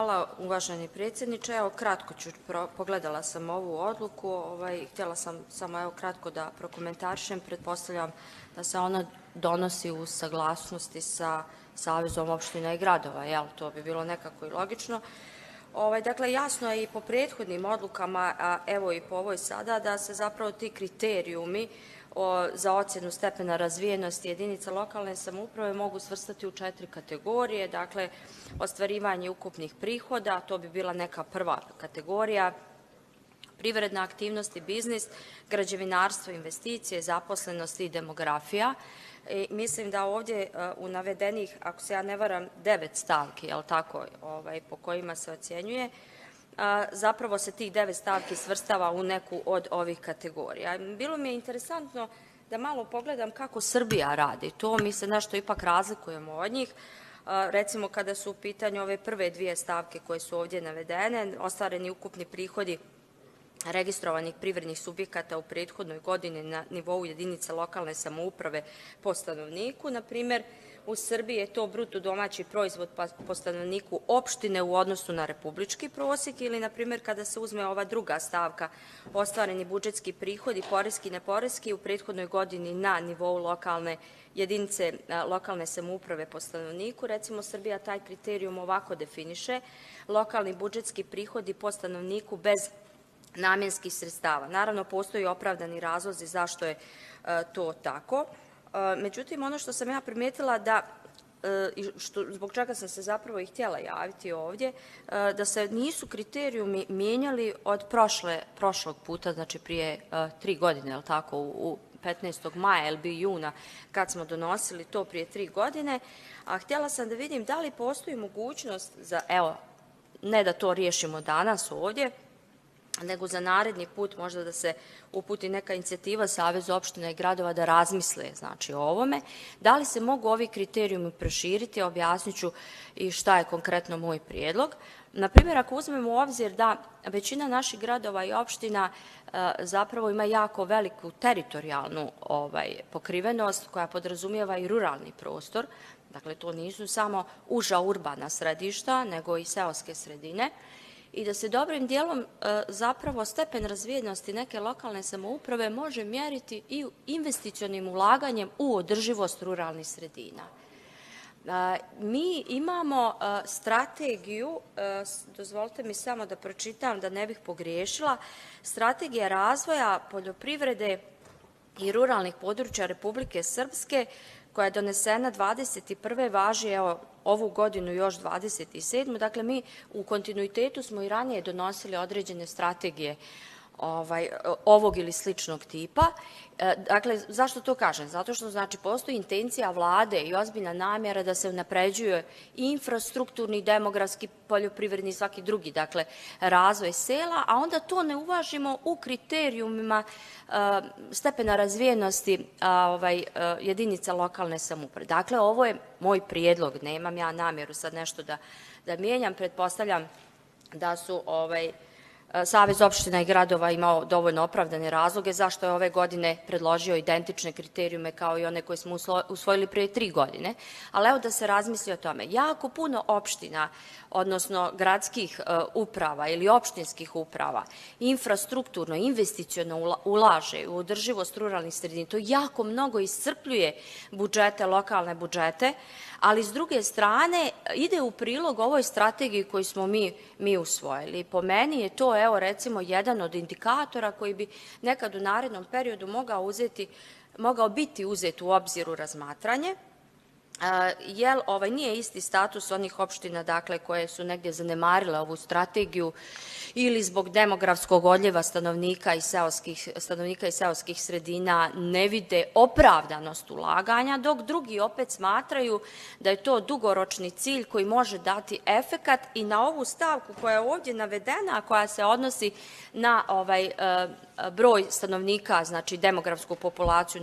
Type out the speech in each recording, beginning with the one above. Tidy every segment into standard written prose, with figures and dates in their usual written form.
Hvala, uvaženi predsjedniče. Evo, kratko ću, pogledala sam ovu odluku, htjela sam samo evo kratko da prokomentarišem. Pretpostavljam da se ona donosi u saglasnosti sa Savezom opština i gradova, jel? To bi bilo nekako i logično. Dakle, jasno je i po prethodnim odlukama, a evo i po ovoj sada, da se zapravo ti kriterijumi za ocjenu stepena razvijenosti jedinica lokalne samouprave mogu svrstati u 4 kategorije. Dakle, ostvarivanje ukupnih prihoda, to bi bila neka prva kategorija, privredna aktivnost i biznis, građevinarstvo, investicije, zaposlenost i demografija. Mislim da ovdje u navedenih, ako se ja ne varam, 9 stavki, jel tako, po kojima se ocjenjuje, zapravo se tih 9 stavki svrstava u neku od ovih kategorija. Bilo mi je interesantno da malo pogledam kako Srbija radi. To mi se nešto ipak razlikujemo od njih. Recimo, kada su u pitanju ove prve 2 stavke koje su ovdje navedene, ostvareni ukupni prihodi registrovanih privrednih subjekata u prethodnoj godini na nivou jedinica lokalne samouprave po stanovniku. Na primjer, u Srbiji je to bruto domaći proizvod po stanovniku opštine u odnosu na republički prosjek, ili, na primjer, kada se uzme ova druga stavka, ostvareni budžetski prihodi, poreski i neporeski, u prethodnoj godini na nivou lokalne jedinice lokalne samouprave po stanovniku. Recimo, Srbija taj kriterijum ovako definiše: lokalni budžetski prihodi po stanovniku bez namenskih sredstava. Naravno, postoji opravdani razlozi zašto je to tako. Međutim, ono što sam ja primetila zbog čega sam se zapravo i htjela javiti ovdje, da se nisu kriterijumi mijenjali od prošlog puta, znači prije 3 godine, je li tako, u 15. maja ili juna, kad smo donosili to prije 3 godine, a htjela sam da vidim da li postoji mogućnost za, evo, ne da to riješimo danas ovdje, nego za naredni put možda da se uputi neka inicijativa Saveza opština i gradova da razmisle, znači, o ovome. Da li se mogu ovi kriterijumi proširiti? Objasnit ću i šta je konkretno moj prijedlog. Na primjer, ako uzmemo u obzir da većina naših gradova i opština zapravo ima jako veliku teritorijalnu pokrivenost koja podrazumijeva i ruralni prostor, dakle, to nisu samo uža urbana središta, nego i seoske sredine, i da se dobrim dijelom zapravo stepen razvijenosti neke lokalne samouprave može mjeriti i investicionim ulaganjem u održivost ruralnih sredina. Mi imamo strategiju, dozvolite mi samo da pročitam da ne bih pogriješila, Strategija razvoja poljoprivrede i ruralnih područja Republike Srpske, koja je donesena 21. važi, evo, ovu godinu još 27. Dakle, mi u kontinuitetu smo i ranije donosili određene strategije ovog ili sličnog tipa. Dakle, zašto to kažem? Zato što, znači, postoji intencija vlade i ozbiljna namjera da se unapređuje i infrastrukturni, demografski, poljoprivredni i svaki drugi, dakle, razvoj sela, a onda to ne uvažimo u kriterijumima stepena razvijenosti jedinica lokalne samouprave. Dakle, ovo je moj prijedlog, nemam ja namjeru sad nešto da mijenjam. Pretpostavljam da su Savez opština i gradova imao dovoljno opravdane razloge zašto je ove godine predložio identične kriterijume kao i one koje smo usvojili prije 3 godine, ali evo da se razmisli o tome. Jako puno opština, odnosno gradskih uprava ili opštinskih uprava, infrastrukturno, investiciono ulaže u održivost ruralnih sredina. To jako mnogo iscrpljuje budžete, lokalne budžete, ali s druge strane ide u prilog ovoj strategiji koju smo mi usvojili. Po meni je to, evo, recimo, jedan od indikatora koji bi nekad u narednom periodu mogao biti uzet u obzir u razmatranje, jer nije isti status onih opština, dakle, koje su negdje zanemarile ovu strategiju ili zbog demografskog odljeva stanovnika i seoskih sredina ne vide opravdanost ulaganja, dok drugi opet smatraju da je to dugoročni cilj koji može dati efekat. I na ovu stavku koja je ovdje navedena, a koja se odnosi na broj stanovnika, znači demografsku populaciju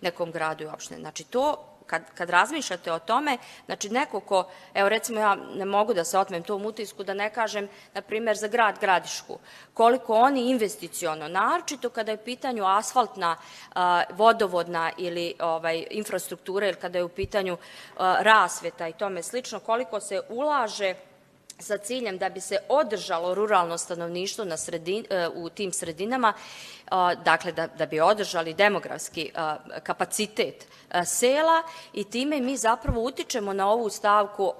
nekom gradu i opštini. Znači, to kad razmišljate o tome, znači neko ko, evo recimo ja ne mogu da se otmem tom utisku da ne kažem, na primjer, za grad Gradišku, koliko oni investiciono, naročito kada je u pitanju asfaltna, vodovodna ili infrastruktura, ili kada je u pitanju rasveta i tome slično, koliko se ulaže sa ciljem da bi se održalo ruralno stanovništvo u tim sredinama, dakle da bi održali demografski kapacitet sela i time mi zapravo utičemo na ovu stavku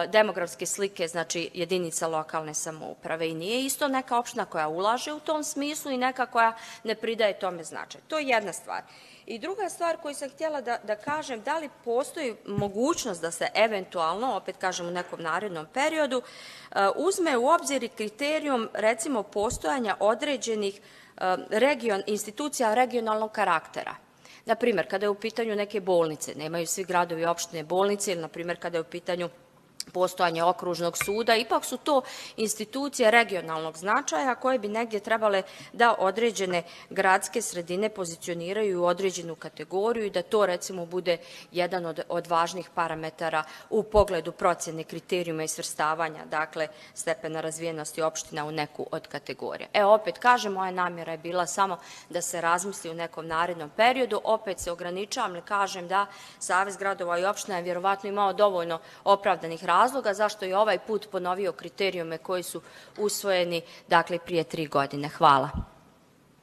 demografske slike, znači jedinica lokalne samouprave i nije isto neka opština koja ulaže u tom smislu i neka koja ne pridaje tome značaj. To je jedna stvar. I druga stvar koju sam htjela da kažem, da li postoji mogućnost da se eventualno, opet kažem u nekom narednom periodu, uzme u obzir i kriterijum recimo postojanja određenih institucija regionalnog karaktera. Na primjer, kada je u pitanju neke bolnice, nemaju svi gradovi i opštine bolnice, ili na primjer kada je u pitanju postojanje okružnog suda, ipak su to institucije regionalnog značaja koje bi negdje trebale da određene gradske sredine pozicioniraju u određenu kategoriju i da to recimo bude jedan od važnih parametara u pogledu procjene kriterijuma i svrstavanja, dakle stepena razvijenosti opština u neku od kategorija. Opet kažem, moja namjera je bila samo da se razmisli u nekom narednom periodu, opet se ograničavam, ne kažem da Savez gradova i opština je vjerovatno imao dovoljno opravdanih razloga zašto je ovaj put ponovio kriterijume koji su usvojeni, dakle, prije 3 godine. Hvala.